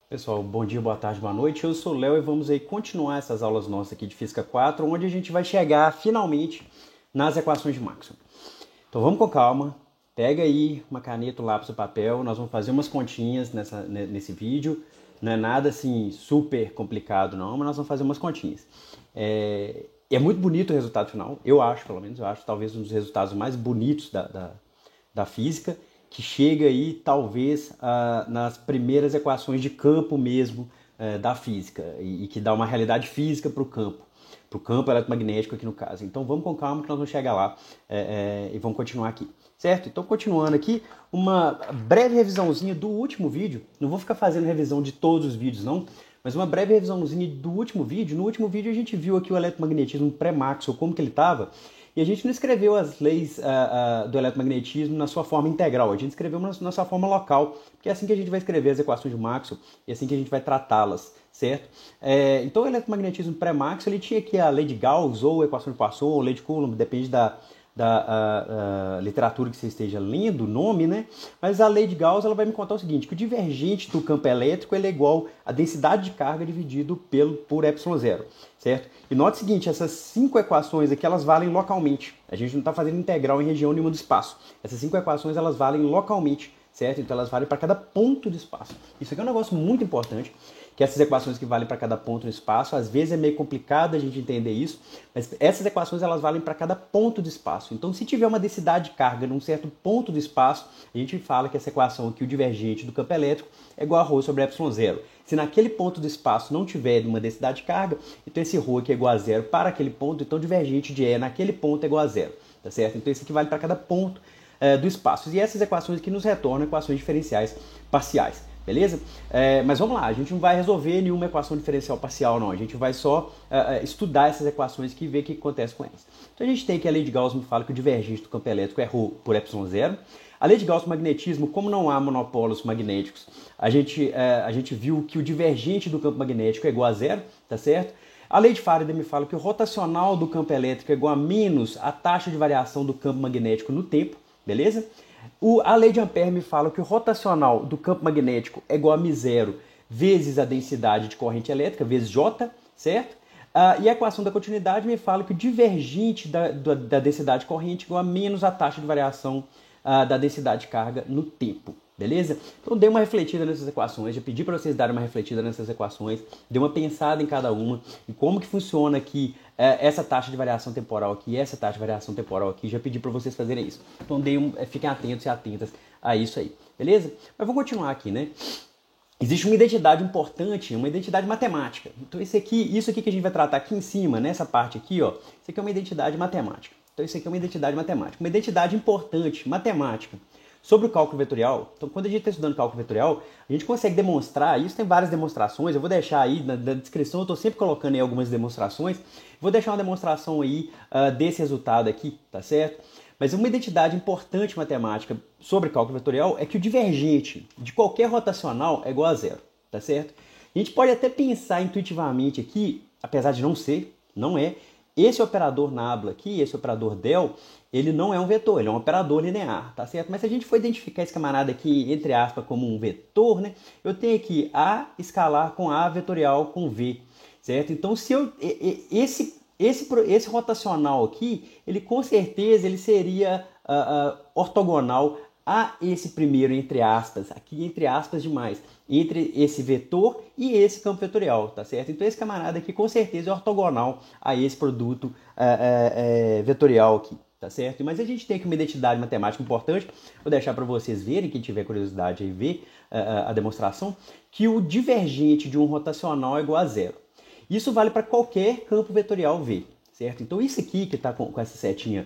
Pessoal, bom dia, boa tarde, boa noite. Eu sou o Léo e vamos aí continuar essas aulas nossas aqui de Física 4, onde a gente vai chegar finalmente nas equações de Maxwell. Então vamos com calma, pega aí uma caneta, um lápis e papel, nós vamos fazer umas continhas nesse vídeo. Não é nada assim super complicado não, mas nós vamos fazer umas continhas. É muito bonito o resultado final, eu acho, pelo menos, eu acho talvez um dos resultados mais bonitos da física, que chega aí talvez nas primeiras equações de campo mesmo da física e que dá uma realidade física para o campo eletromagnético aqui no caso. Então vamos com calma que nós vamos chegar lá e vamos continuar aqui, certo? Então continuando aqui, uma breve revisãozinha do último vídeo, não vou ficar fazendo revisão de todos os vídeos não, mas uma breve revisãozinha do último vídeo. No último vídeo a gente viu aqui o eletromagnetismo pré-Maxwell, como que ele estava. E a gente não escreveu as leis do eletromagnetismo na sua forma integral, a gente escreveu na sua forma local, porque é assim que a gente vai escrever as equações de Maxwell e é assim que a gente vai tratá-las, certo? Então o eletromagnetismo pré-Maxwell ele tinha aqui a lei de Gauss, ou equação de Poisson, ou lei de Coulomb, depende da literatura que você esteja lendo, o nome, né? Mas a lei de Gauss ela vai me contar o seguinte, que o divergente do campo elétrico ele é igual à densidade de carga dividido por ε0, certo? E note o seguinte, essas 5 equações aqui elas valem localmente. A gente não está fazendo integral em região nenhuma do espaço. Essas 5 equações elas valem localmente, certo? Então elas valem para cada ponto do espaço. Isso aqui é um negócio muito importante, que essas equações que valem para cada ponto no espaço, às vezes é meio complicado a gente entender isso, mas essas equações elas valem para cada ponto do espaço. Então, se tiver uma densidade de carga num certo ponto do espaço, a gente fala que essa equação aqui, o divergente do campo elétrico, é igual a ρ sobre ε0. Se naquele ponto do espaço não tiver uma densidade de carga, então esse ρ aqui é igual a zero para aquele ponto, então o divergente de E naquele ponto é igual a zero, tá certo? Então, isso aqui vale para cada ponto do espaço. E essas equações aqui nos retornam equações diferenciais parciais. Beleza? Mas vamos lá, a gente não vai resolver nenhuma equação diferencial parcial, não. A gente vai só estudar essas equações aqui e ver o que acontece com elas. Então a gente tem que a lei de Gauss me fala que o divergente do campo elétrico é ρ por ε0. A lei de Gauss do magnetismo, como não há monopólios magnéticos, a gente viu que o divergente do campo magnético é igual a zero, tá certo? A lei de Faraday me fala que o rotacional do campo elétrico é igual a menos a taxa de variação do campo magnético no tempo, beleza? A lei de Ampère me fala que o rotacional do campo magnético é igual a μ0 vezes a densidade de corrente elétrica, vezes J, certo? E a equação da continuidade me fala que o divergente da densidade de corrente é igual a menos a taxa de variação da densidade de carga no tempo, beleza? Então dê uma refletida nessas equações, já pedi para vocês darem uma refletida nessas equações, dê uma pensada em cada uma, e como que funciona aqui essa taxa de variação temporal aqui, essa taxa de variação temporal aqui, já pedi para vocês fazerem isso. Então fiquem atentos e atentas a isso aí, beleza? Mas vamos continuar aqui, né? Existe uma identidade importante, uma identidade matemática. Então isso aqui que a gente vai tratar aqui em cima, nessa parte aqui, ó, isso aqui é uma identidade matemática. Então isso aqui é uma identidade matemática, uma identidade importante, matemática, sobre o cálculo vetorial. Então quando a gente está estudando cálculo vetorial, a gente consegue demonstrar, isso tem várias demonstrações, eu vou deixar aí na descrição, eu estou sempre colocando aí algumas demonstrações, vou deixar uma demonstração aí desse resultado aqui, tá certo? Mas uma identidade importante matemática sobre cálculo vetorial é que o divergente de qualquer rotacional é igual a zero, tá certo? A gente pode até pensar intuitivamente aqui, apesar de não ser, não é, esse operador nabla aqui, esse operador del, ele não é um vetor, ele é um operador linear, tá certo? Mas se a gente for identificar esse camarada aqui, entre aspas, como um vetor, né? Eu tenho aqui A escalar com A vetorial com V, certo? Então, se esse rotacional aqui, ele com certeza ele seria ortogonal a esse primeiro, entre aspas, aqui entre aspas demais, entre esse vetor e esse campo vetorial, tá certo? Então esse camarada aqui com certeza é ortogonal a esse produto vetorial aqui, tá certo? Mas a gente tem aqui uma identidade matemática importante, vou deixar para vocês verem, quem tiver curiosidade aí ver a demonstração, que o divergente de um rotacional é igual a zero. Isso vale para qualquer campo vetorial V, certo? Então isso aqui que está com essa setinha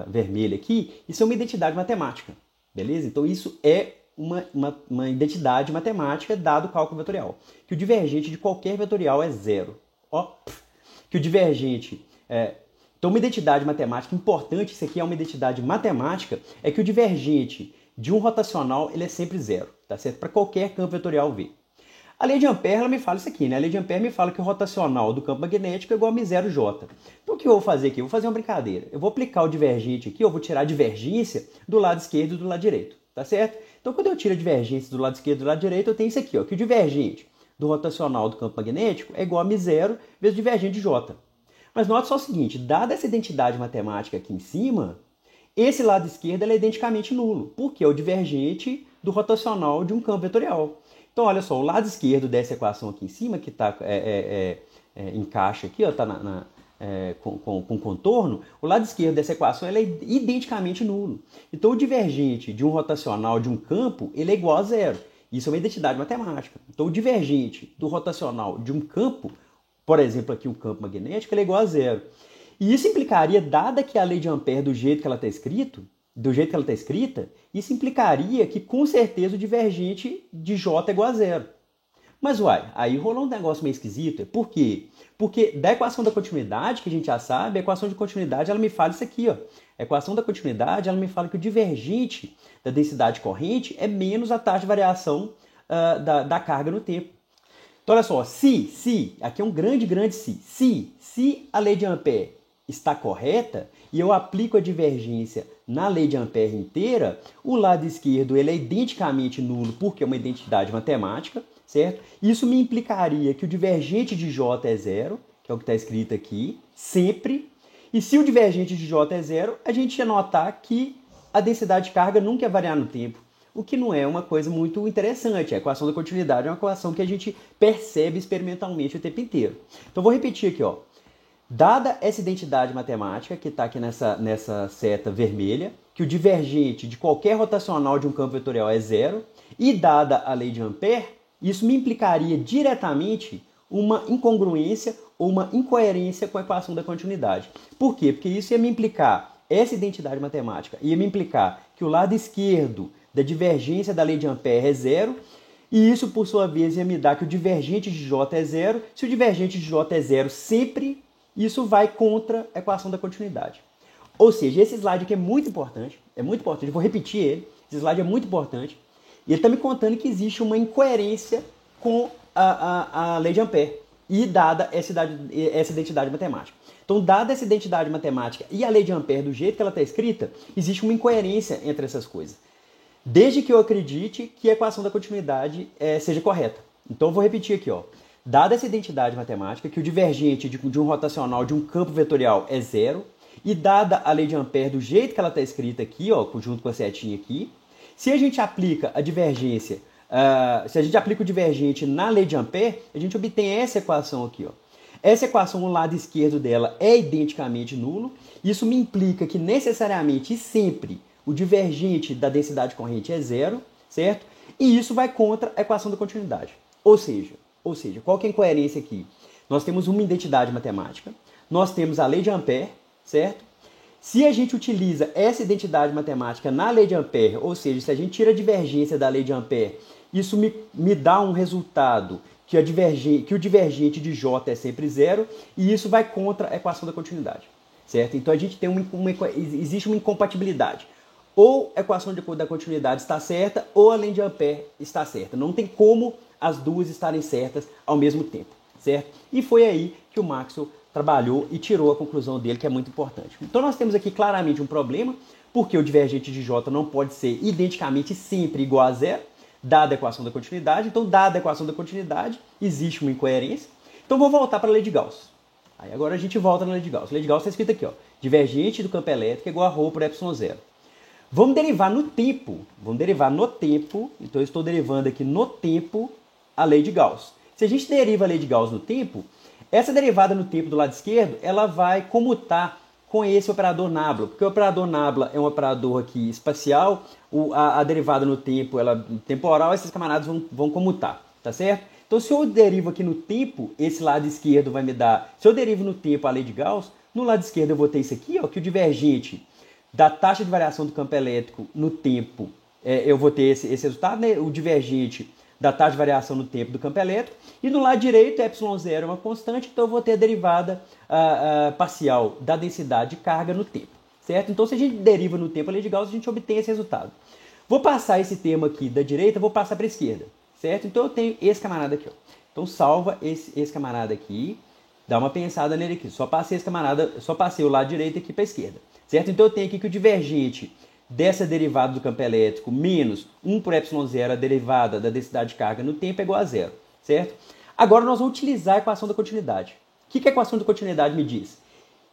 vermelha aqui, isso é uma identidade matemática, beleza? Então isso é uma identidade matemática dado o cálculo vetorial, que o divergente de qualquer vetorial é zero. Ó, que o divergente... Então uma identidade matemática importante, isso aqui é uma identidade matemática, é que o divergente de um rotacional ele é sempre zero, tá certo? Para qualquer campo vetorial V. A lei de Ampère ela me fala isso aqui, né? A lei de Ampère me fala que o rotacional do campo magnético é igual a μ0j. Então o que eu vou fazer aqui? Eu vou fazer uma brincadeira. Eu vou aplicar o divergente aqui, eu vou tirar a divergência do lado esquerdo e do lado direito, tá certo? Então quando eu tiro a divergência do lado esquerdo e do lado direito, eu tenho isso aqui, ó, que o divergente do rotacional do campo magnético é igual a μ0 vezes o divergente de J. Mas note só o seguinte, dada essa identidade matemática aqui em cima, esse lado esquerdo é identicamente nulo, porque é o divergente do rotacional de um campo vetorial. Então, olha só, o lado esquerdo dessa equação aqui em cima, que está encaixa aqui, está com contorno, o lado esquerdo dessa equação ela é identicamente nulo. Então, o divergente de um rotacional de um campo ele é igual a zero. Isso é uma identidade matemática. Então, o divergente do rotacional de um campo, por exemplo, aqui um campo magnético, ele é igual a zero. E isso implicaria, dada que a lei de Ampère do jeito que ela está escrita, isso implicaria que com certeza o divergente de J é igual a zero. Mas uai, aí rolou um negócio meio esquisito. Por quê? Porque da equação da continuidade, que a gente já sabe, a equação de continuidade ela me fala isso aqui, ó. A equação da continuidade ela me fala que o divergente da densidade corrente é menos a taxa de variação da carga no tempo. Então olha só, se, aqui é um grande se a lei de Ampère está correta e eu aplico a divergência na lei de Ampère inteira, o lado esquerdo ele é identicamente nulo porque é uma identidade matemática, certo? Isso me implicaria que o divergente de J é zero, que é o que está escrito aqui, sempre. E se o divergente de J é zero, a gente ia notar que a densidade de carga nunca ia variar no tempo, o que não é uma coisa muito interessante. A equação da continuidade é uma equação que a gente percebe experimentalmente o tempo inteiro. Então vou repetir aqui, ó. Dada essa identidade matemática, que está aqui nessa seta vermelha, que o divergente de qualquer rotacional de um campo vetorial é zero, e dada a lei de Ampère, isso me implicaria diretamente uma incongruência ou uma incoerência com a equação da continuidade. Por quê? Porque isso ia me implicar, essa identidade matemática, ia me implicar que o lado esquerdo da divergência da lei de Ampère é zero, e isso, por sua vez, ia me dar que o divergente de J é zero. Se o divergente de J é zero sempre, isso vai contra a equação da continuidade. Ou seja, esse slide aqui é muito importante, eu vou repetir ele, esse slide é muito importante, e ele está me contando que existe uma incoerência com a lei de Ampère, e dada essa identidade matemática. Então, dada essa identidade matemática e a lei de Ampère do jeito que ela está escrita, existe uma incoerência entre essas coisas. Desde que eu acredite que a equação da continuidade seja correta. Então, eu vou repetir aqui, ó. Dada essa identidade matemática, que o divergente de um rotacional de um campo vetorial é zero, e dada a lei de Ampère do jeito que ela está escrita aqui, ó, junto com a setinha aqui, se a gente aplica a divergência, se a gente aplica o divergente na lei de Ampère, a gente obtém essa equação aqui, ó. Essa equação, o lado esquerdo dela é identicamente nulo. Isso me implica que necessariamente e sempre o divergente da densidade corrente é zero, certo? E isso vai contra a equação da continuidade. Ou seja, qual que é a incoerência aqui? Nós temos uma identidade matemática, nós temos a lei de Ampère, certo? Se a gente utiliza essa identidade matemática na lei de Ampère, ou seja, se a gente tira a divergência da lei de Ampère, isso me dá um resultado que o divergente de J é sempre zero, e isso vai contra a equação da continuidade, certo? Então a gente tem existe uma incompatibilidade. Ou a equação da continuidade está certa, ou a lei de Ampère está certa. Não tem como as duas estarem certas ao mesmo tempo, certo? E foi aí que o Maxwell trabalhou e tirou a conclusão dele, que é muito importante. Então nós temos aqui claramente um problema, porque o divergente de J não pode ser identicamente sempre igual a zero, dada a equação da continuidade. Então, dada a equação da continuidade, existe uma incoerência. Então, vou voltar para a lei de Gauss. Aí agora a gente volta na lei de Gauss. A lei de Gauss está escrita aqui, ó. Divergente do campo elétrico é igual a ρ por ε0. Vamos derivar no tempo. Então, eu estou derivando aqui no tempo a lei de Gauss. Se a gente deriva a lei de Gauss no tempo, essa derivada no tempo do lado esquerdo, ela vai comutar com esse operador nabla, porque o operador nabla é um operador aqui espacial, a derivada no tempo, ela temporal, esses camaradas vão comutar, tá certo? Então, se eu derivo aqui no tempo, esse lado esquerdo vai me dar, se eu derivo no tempo a lei de Gauss, no lado esquerdo eu vou ter isso aqui, ó, que o divergente da taxa de variação do campo elétrico no tempo, eu vou ter esse resultado, né? O divergente da taxa de variação no tempo do campo elétrico, e no lado direito, ε0 é uma constante, então eu vou ter a derivada parcial da densidade de carga no tempo, certo? Então, se a gente deriva no tempo a lei de Gauss, a gente obtém esse resultado. Vou passar esse termo aqui da direita, vou passar para a esquerda, certo? Então, eu tenho esse camarada aqui, ó. Então, salva esse camarada aqui, dá uma pensada nele aqui. Só passei o lado direito aqui para a esquerda, certo? Então, eu tenho aqui que o divergente dessa derivada do campo elétrico menos 1 por ε0, a derivada da densidade de carga no tempo, é igual a zero, certo? Agora nós vamos utilizar a equação da continuidade. O que a equação da continuidade me diz?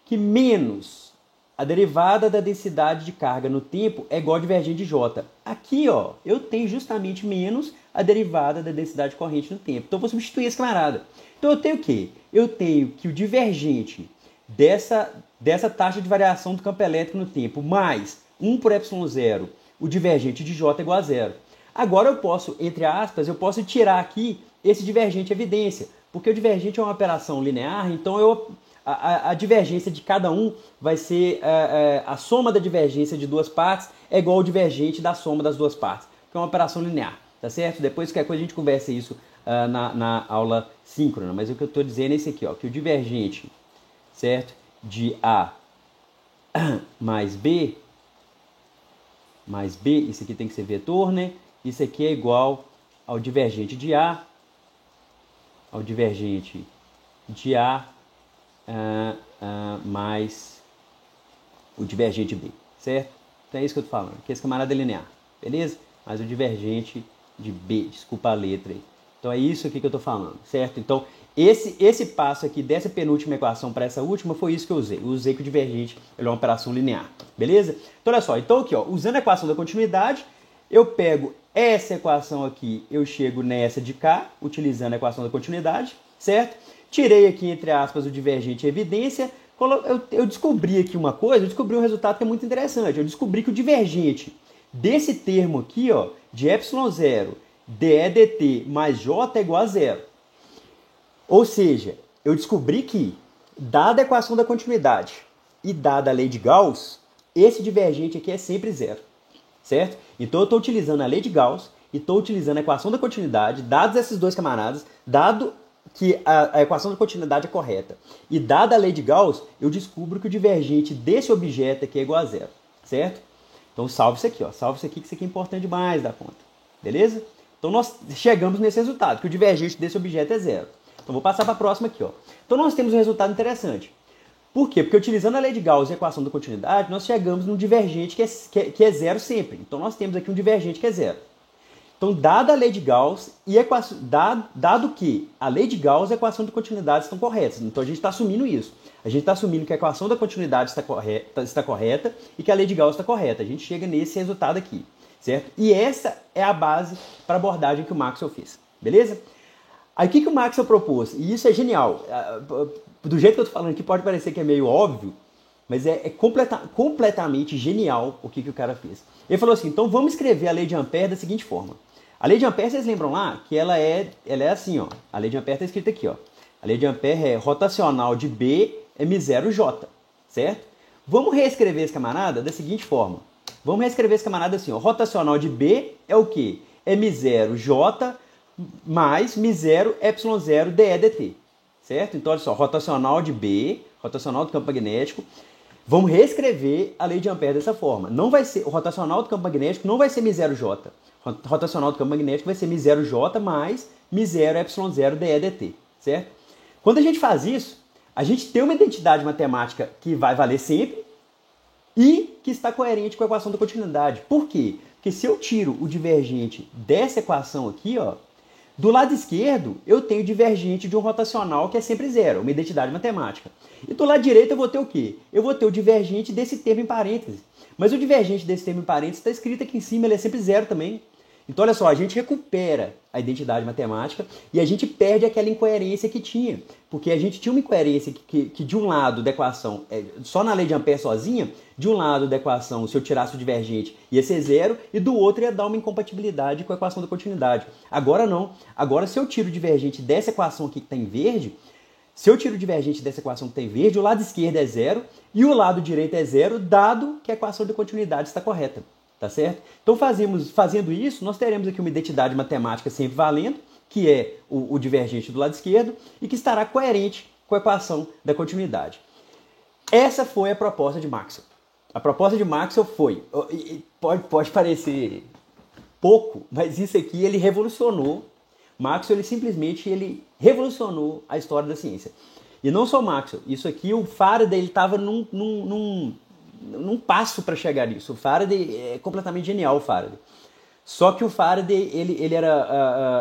Que menos a derivada da densidade de carga no tempo é igual a divergente de J. Aqui, ó, eu tenho justamente menos a derivada da densidade corrente no tempo. Então, eu vou substituir esse camarada. Então, eu tenho o quê? Eu tenho que o divergente dessa taxa de variação do campo elétrico no tempo mais 1 por ε0, o divergente de J é igual a zero. Agora, eu posso, entre aspas, eu posso tirar aqui esse divergente evidência, porque o divergente é uma operação linear, então a divergência de cada um vai ser a soma da divergência de duas partes é igual ao divergente da soma das duas partes, que é uma operação linear, tá certo? Depois, qualquer coisa, a gente conversa isso na aula síncrona, mas o que eu estou dizendo é esse aqui, ó, que o divergente, certo, de A mais B, isso aqui tem que ser vetor, né? Isso aqui é igual ao divergente de A, mais o divergente B, certo? Então é isso que eu estou falando, que esse camarada é linear, beleza? Mais o divergente de B, desculpa a letra aí. Então é isso aqui que eu estou falando, certo? Então esse passo aqui dessa penúltima equação para essa última foi isso que eu usei. Eu usei que o divergente ele é uma operação linear, beleza? Então olha só, então aqui, ó, usando a equação da continuidade, eu pego essa equação aqui, eu chego nessa de cá, utilizando a equação da continuidade, certo? Tirei aqui, entre aspas, o divergente evidência. Eu descobri aqui uma coisa, eu descobri um resultado que é muito interessante. Eu descobri que o divergente desse termo aqui, ó, de ε0 dE dt mais J é igual a zero. Ou seja, eu descobri que, dada a equação da continuidade e dada a lei de Gauss, esse divergente aqui é sempre zero, certo? Então eu estou utilizando a lei de Gauss e estou utilizando a equação da continuidade, dados esses dois camaradas, dado que a equação da continuidade é correta e dada a lei de Gauss, eu descubro que o divergente desse objeto aqui é igual a zero, certo? Então salve isso aqui, ó, salve isso aqui, que isso aqui é importante demais da conta, beleza? Então nós chegamos nesse resultado, que o divergente desse objeto é zero. Então vou passar para a próxima aqui, ó. Então nós temos um resultado interessante. Por quê? Porque utilizando a lei de Gauss e a equação da continuidade, nós chegamos num divergente que é zero sempre. Então nós temos aqui um divergente que é zero. Então, dada a lei de Gauss e dado que a lei de Gauss e a equação de continuidade estão corretas. Então, a gente está assumindo isso. A gente está assumindo que a equação da continuidade está correta e que a lei de Gauss está correta. A gente chega nesse resultado aqui, certo? E essa é a base para a abordagem que o Maxwell fez, beleza? Aí, o que o Maxwell propôs? E isso é genial. Do jeito que eu estou falando aqui, pode parecer que é meio óbvio, mas é completamente genial o que o cara fez. Ele falou assim, então vamos escrever a lei de Ampère da seguinte forma. A lei de Ampère, vocês lembram lá? Que ela é assim, ó. A lei de Ampère está escrita aqui, ó. A lei de Ampère é rotacional de B m0j, certo? Vamos reescrever esse camarada da seguinte forma. Vamos reescrever esse camarada assim, ó. Rotacional de B é o quê? m0j mais m0 ε0 dE dt, certo? Então, olha só, rotacional de B, rotacional do campo magnético. Vamos reescrever a lei de Ampère dessa forma. Não vai ser, o rotacional do campo magnético não vai ser m0j. O rotacional do campo magnético vai ser m0j mais m0 ε0 dE dt, certo? Quando a gente faz isso, a gente tem uma identidade matemática que vai valer sempre e que está coerente com a equação da continuidade. Por quê? Porque se eu tiro o divergente dessa equação aqui, ó, do lado esquerdo, eu tenho o divergente de um rotacional que é sempre zero, uma identidade matemática. E do lado direito eu vou ter o quê? Eu vou ter o divergente desse termo em parênteses. Mas o divergente desse termo em parênteses está escrito aqui em cima, ele é sempre zero também. Então, olha só, a gente recupera a identidade matemática e a gente perde aquela incoerência que tinha. Porque a gente tinha uma incoerência que de um lado da equação, só na lei de Ampère sozinha, de um lado da equação, se eu tirasse o divergente, ia ser zero, e do outro ia dar uma incompatibilidade com a equação da continuidade. Agora não. Agora, se eu tiro o divergente dessa equação aqui que está em verde, se eu tiro o divergente dessa equação que está em verde, o lado esquerdo é zero e o lado direito é zero, dado que a equação da continuidade está correta. Tá certo? Então, fazendo isso, nós teremos aqui uma identidade matemática sempre valendo, que é o divergente do lado esquerdo, e que estará coerente com a equação da continuidade. Essa foi a proposta de Maxwell. A proposta de Maxwell foi, pode parecer pouco, mas isso aqui ele revolucionou. Maxwell ele revolucionou a história da ciência. E não só Maxwell, isso aqui o Faraday estava num passo para chegar nisso. O Faraday é completamente genial, o Faraday. Só que o Faraday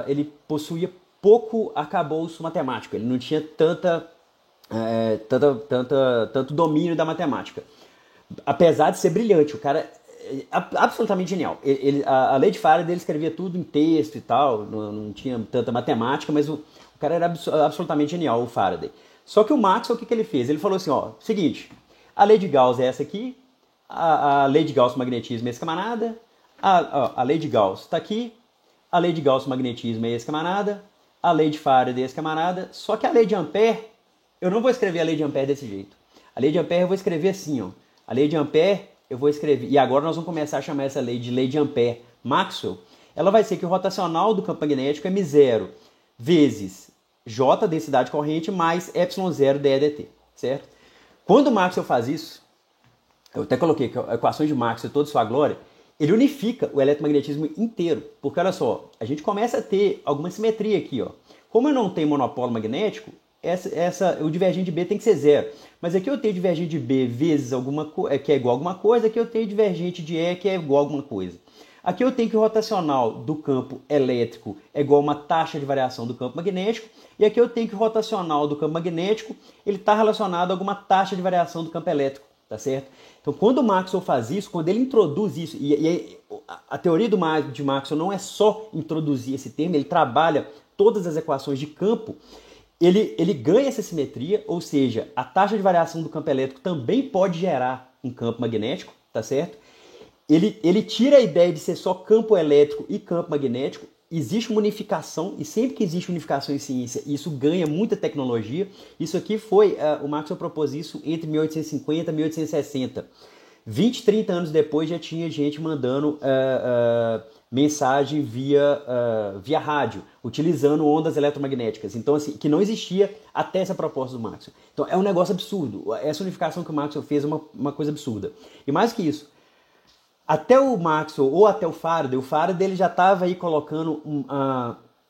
ele possuía pouco arcabouço matemático, ele não tinha tanto domínio da matemática. Apesar de ser brilhante, o cara é absolutamente genial. A lei de Faraday, ele escrevia tudo em texto e tal, não tinha tanta matemática, mas o cara era absolutamente genial, o Faraday. Só que o Maxwell, o que ele fez? Ele falou assim, ó, seguinte, a lei de Gauss é essa aqui, a lei de Gauss magnetismo é esse camarada, a lei de Gauss está aqui, a lei de Gauss magnetismo é esse camarada, a lei de Faraday é esse camarada, só que a lei de Ampère, eu não vou escrever a lei de Ampère desse jeito. A lei de Ampère eu vou escrever assim, ó. A lei de Ampère eu vou escrever, e agora nós vamos começar a chamar essa lei de Ampère Maxwell. Ela vai ser que o rotacional do campo magnético é μ0 vezes J, densidade corrente, mais ε0 dEdt, certo? Quando o Maxwell faz isso, eu até coloquei que a equação de Maxwell, toda sua glória, ele unifica o eletromagnetismo inteiro. Porque olha só, a gente começa a ter alguma simetria aqui, ó. Como eu não tenho monopolo magnético, o divergente de B tem que ser zero. Mas aqui eu tenho divergente de B vezes alguma coisa, que é igual a alguma coisa, aqui eu tenho divergente de E, que é igual a alguma coisa. Aqui eu tenho que o rotacional do campo elétrico é igual a uma taxa de variação do campo magnético, e aqui eu tenho que o rotacional do campo magnético ele está relacionado a alguma taxa de variação do campo elétrico, tá certo? Então, quando o Maxwell faz isso, quando ele introduz isso, e a teoria de Maxwell não é só introduzir esse termo, ele trabalha todas as equações de campo, ele ganha essa simetria, ou seja, a taxa de variação do campo elétrico também pode gerar um campo magnético, tá certo? Ele tira a ideia de ser só campo elétrico e campo magnético, existe uma unificação, e sempre que existe unificação em ciência, isso ganha muita tecnologia. Isso aqui foi, o Maxwell propôs isso entre 1850 e 1860. 20, 30 anos depois já tinha gente mandando mensagem via rádio, utilizando ondas eletromagnéticas. Então, assim, que não existia até essa proposta do Maxwell. Então, é um negócio absurdo. Essa unificação que o Maxwell fez é uma coisa absurda. E mais que isso, até o Maxwell ou até o Faraday ele já estava aí colocando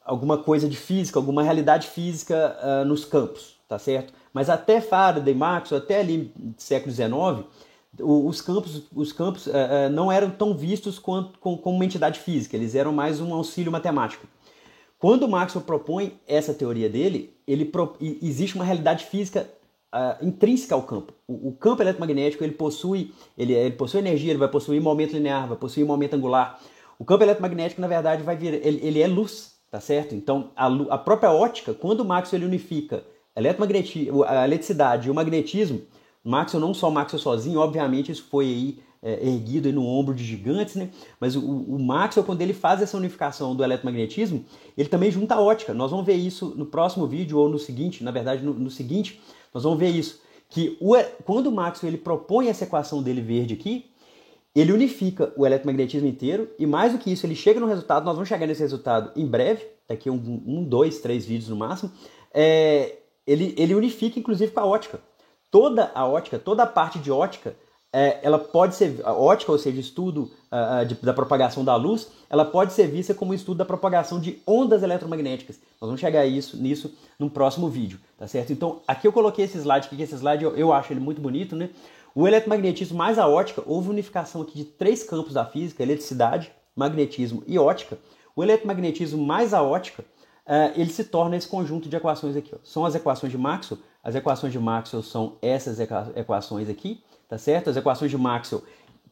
alguma coisa de física, alguma realidade física nos campos, tá certo? Mas até Faraday, Maxwell, até ali século XIX, os campos não eram tão vistos como uma entidade física, eles eram mais um auxílio matemático. Quando o Maxwell propõe essa teoria dele, existe uma realidade física intrínseca ao campo. O campo eletromagnético ele possui energia, ele vai possuir momento linear, vai possuir momento angular. O campo eletromagnético, na verdade, ele é luz, tá certo? Então, a própria ótica, quando o Maxwell ele unifica a eletricidade e o magnetismo, Maxwell, não só o Maxwell sozinho, obviamente isso foi aí, erguido aí no ombro de gigantes, né? Mas o Maxwell, quando ele faz essa unificação do eletromagnetismo, ele também junta a ótica. Nós vamos ver isso no próximo vídeo ou no seguinte, na verdade no seguinte, nós vamos ver isso, que quando o Maxwell ele propõe essa equação dele verde aqui, ele unifica o eletromagnetismo inteiro, e mais do que isso, ele chega no resultado, nós vamos chegar nesse resultado em breve, daqui 2, 3 vídeos no máximo, ele unifica inclusive com a ótica. Toda a parte de ótica, ela pode ser, a ótica, ou seja, estudo da propagação da luz, ela pode ser vista como estudo da propagação de ondas eletromagnéticas. Nós vamos chegar nisso no próximo vídeo, tá certo? Então, aqui eu coloquei esse slide, eu acho ele muito bonito, né? O eletromagnetismo mais a ótica, houve unificação aqui de 3 campos da física, eletricidade, magnetismo e ótica. O eletromagnetismo mais a ótica, ele se torna esse conjunto de equações aqui, ó. São as equações de Maxwell. As equações de Maxwell são essas equações aqui, tá certo? As equações de Maxwell.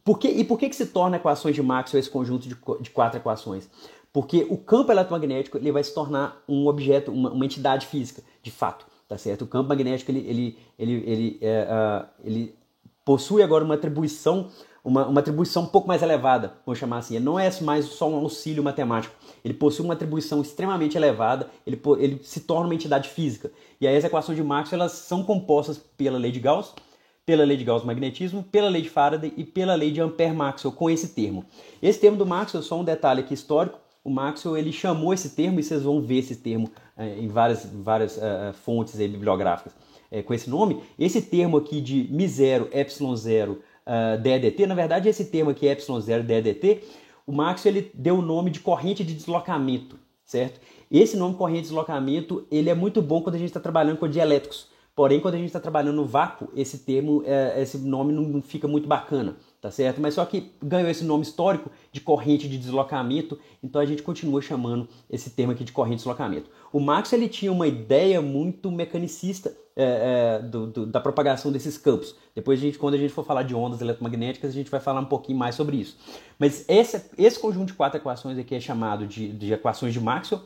Por que se torna equações de Maxwell esse conjunto de 4 equações? Porque o campo eletromagnético ele vai se tornar um objeto, uma entidade física, de fato, tá certo? O campo magnético ele possui agora uma atribuição um pouco mais elevada, vamos chamar assim. Ele não é mais só um auxílio matemático. Ele possui uma atribuição extremamente elevada, ele se torna uma entidade física. E aí as equações de Maxwell elas são compostas pela lei de Gauss, pela lei de Gauss-magnetismo, pela lei de Faraday e pela lei de Ampère-Maxwell, com esse termo. Esse termo do Maxwell, só um detalhe aqui histórico, o Maxwell ele chamou esse termo, e vocês vão ver esse termo em várias fontes aí, bibliográficas com esse nome. Esse termo aqui de μ0, ε0, dEdt, na verdade esse termo aqui, ε0, dEdt, o Maxwell ele deu o nome de corrente de deslocamento, certo? Esse nome corrente de deslocamento ele é muito bom quando a gente está trabalhando com dielétricos. Porém, quando a gente está trabalhando no vácuo, esse nome não fica muito bacana, tá certo? Mas só que ganhou esse nome histórico de corrente de deslocamento, então a gente continua chamando esse termo aqui de corrente de deslocamento. O Maxwell ele tinha uma ideia muito mecanicista da propagação desses campos. Depois, quando a gente for falar de ondas eletromagnéticas, a gente vai falar um pouquinho mais sobre isso. Mas esse conjunto de 4 equações aqui é chamado de equações de Maxwell.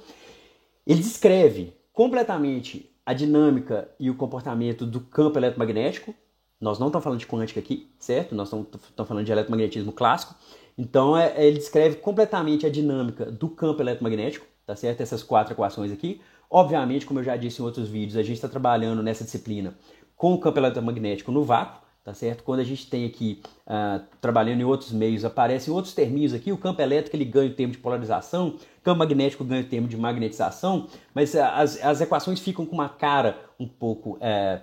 Ele descreve completamente a dinâmica e o comportamento do campo eletromagnético. Nós não estamos falando de quântica aqui, certo? Nós estamos falando de eletromagnetismo clássico. Então, ele descreve completamente a dinâmica do campo eletromagnético, tá certo? Essas 4 equações aqui. Obviamente, como eu já disse em outros vídeos, a gente está trabalhando nessa disciplina com o campo eletromagnético no vácuo, tá certo? Quando a gente tem aqui, trabalhando em outros meios, aparecem outros termos aqui. O campo elétrico ele ganha o termo de polarização, o campo magnético ganha o termo de magnetização, mas as equações ficam com uma cara um pouco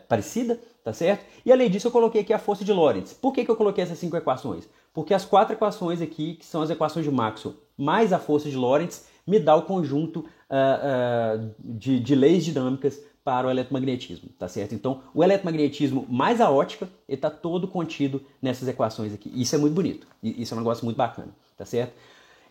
parecida, tá certo? E além disso eu coloquei aqui a força de Lorentz. Por que eu coloquei essas 5 equações? Porque as 4 equações aqui, que são as equações de Maxwell, mais a força de Lorentz, me dá o conjunto de leis dinâmicas para o eletromagnetismo, tá certo? Então, o eletromagnetismo mais a ótica, ele está todo contido nessas equações aqui. Isso é muito bonito, isso é um negócio muito bacana, tá certo?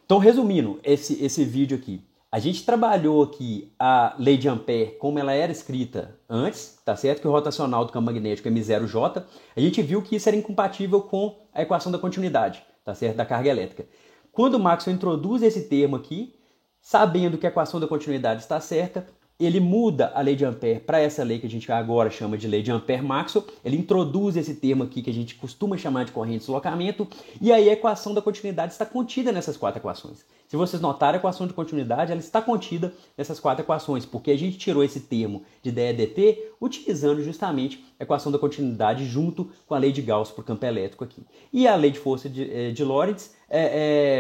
Então, resumindo esse vídeo aqui, a gente trabalhou aqui a lei de Ampère como ela era escrita antes, tá certo? Que o rotacional do campo magnético é M0J. A gente viu que isso era incompatível com a equação da continuidade, tá certo? Da carga elétrica. Quando o Maxwell introduz esse termo aqui, sabendo que a equação da continuidade está certa, ele muda a lei de Ampère para essa lei que a gente agora chama de lei de Ampère-Maxwell. Ele introduz esse termo aqui que a gente costuma chamar de corrente de deslocamento, e aí a equação da continuidade está contida nessas 4 equações. Se vocês notarem, a equação de continuidade ela está contida nessas 4 equações, porque a gente tirou esse termo de dE/dt utilizando justamente a equação da continuidade junto com a lei de Gauss para o campo elétrico aqui. E a lei de força de Lorentz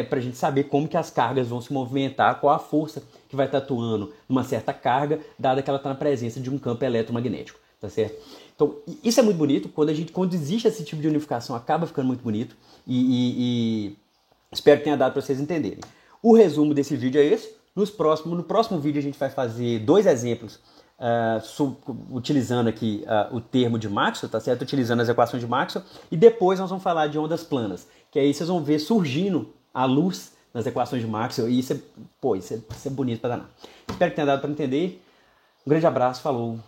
para a gente saber como que as cargas vão se movimentar, qual a força que vai estar atuando numa certa carga, dada que ela está na presença de um campo eletromagnético, tá certo? Então, isso é muito bonito, quando existe esse tipo de unificação, acaba ficando muito bonito, e espero que tenha dado para vocês entenderem. O resumo desse vídeo é esse. No próximo vídeo a gente vai fazer 2 exemplos utilizando aqui o termo de Maxwell, tá certo? Utilizando as equações de Maxwell, e depois nós vamos falar de ondas planas, que aí vocês vão ver surgindo a luz nas equações de Maxwell, e isso é bonito pra danar. Espero que tenha dado para entender. Um grande abraço, falou!